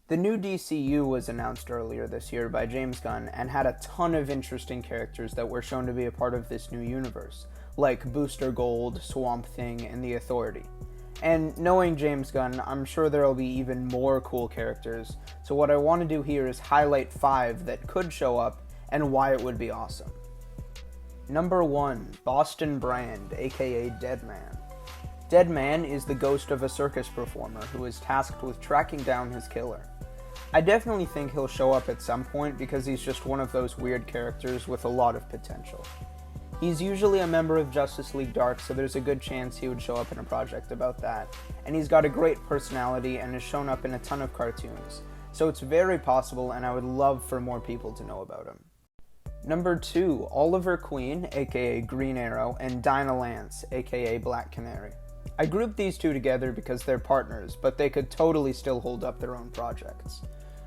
The new DCU was announced earlier this year by James Gunn and had a ton of interesting characters that were shown to be a part of this new universe, like Booster Gold, Swamp Thing, and the Authority. And knowing James Gunn, I'm sure there will be even more cool characters, so what I want to do here is highlight 5 that could show up and why it would be awesome. Number 1, Boston Brand, aka Deadman. Deadman is the ghost of a circus performer who is tasked with tracking down his killer. I definitely think he'll show up at some point because he's just one of those weird characters with a lot of potential. He's usually a member of Justice League Dark, so there's a good chance he would show up in a project about that, and he's got a great personality and has shown up in a ton of cartoons, so it's very possible and I would love for more people to know about him. Number 2, Oliver Queen, aka Green Arrow, and Dinah Lance, aka Black Canary. I grouped these two together because they're partners, but they could totally still hold up their own projects.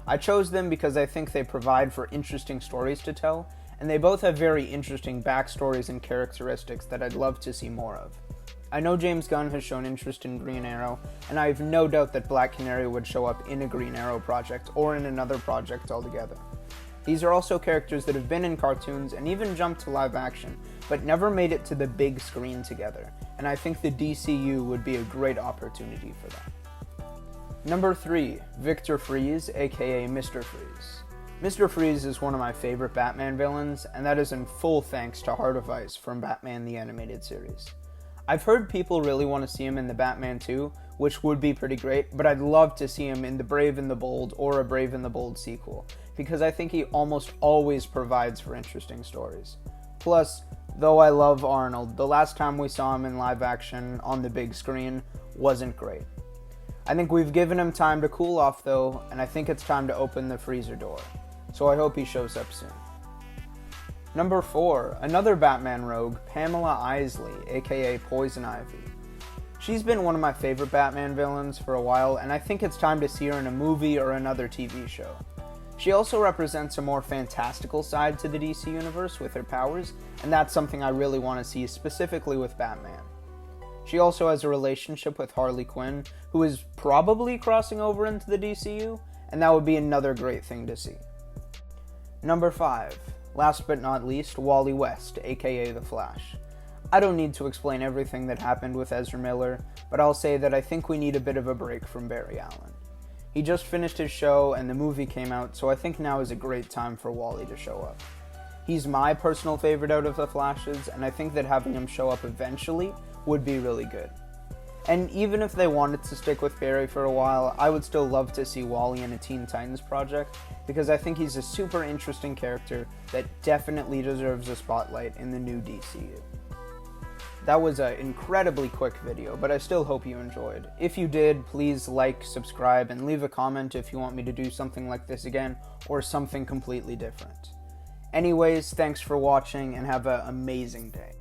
I chose them because I think they provide for interesting stories to tell, and they both have very interesting backstories and characteristics that I'd love to see more of. I know James Gunn has shown interest in Green Arrow, and I have no doubt that Black Canary would show up in a Green Arrow project or in another project altogether. These are also characters that have been in cartoons and even jumped to live action, but never made it to the big screen together, and I think the DCU would be a great opportunity for that. Number 3, Victor Freeze, aka Mr. Freeze. Mr. Freeze is one of my favorite Batman villains, and that is in full thanks to Heart of Ice from Batman the Animated Series. I've heard people really want to see him in the Batman 2, which would be pretty great, but I'd love to see him in the Brave and the Bold or a Brave and the Bold sequel, because I think he almost always provides for interesting stories. Plus, though I love Arnold, the last time we saw him in live action on the big screen wasn't great. I think we've given him time to cool off though, and I think it's time to open the freezer door. So I hope he shows up soon. Number 4, another Batman rogue, Pamela Isley, aka Poison Ivy. She's been one of my favorite Batman villains for a while, and I think it's time to see her in a movie or another TV show. She also represents a more fantastical side to the DC universe with her powers, and that's something I really want to see specifically with Batman. She also has a relationship with Harley Quinn, who is probably crossing over into the DCU, and that would be another great thing to see. Number 5, last but not least, Wally West, aka The Flash. I don't need to explain everything that happened with Ezra Miller, but I'll say that I think we need a bit of a break from Barry Allen. He just finished his show and the movie came out, so I think now is a great time for Wally to show up. He's my personal favorite out of the Flashes, and I think that having him show up eventually would be really good. And even if they wanted to stick with Barry for a while, I would still love to see Wally in a Teen Titans project, because I think he's a super interesting character that definitely deserves a spotlight in the new DCU. That was an incredibly quick video, but I still hope you enjoyed. If you did, please like, subscribe, and leave a comment if you want me to do something like this again, or something completely different. Anyways, thanks for watching, and have an amazing day.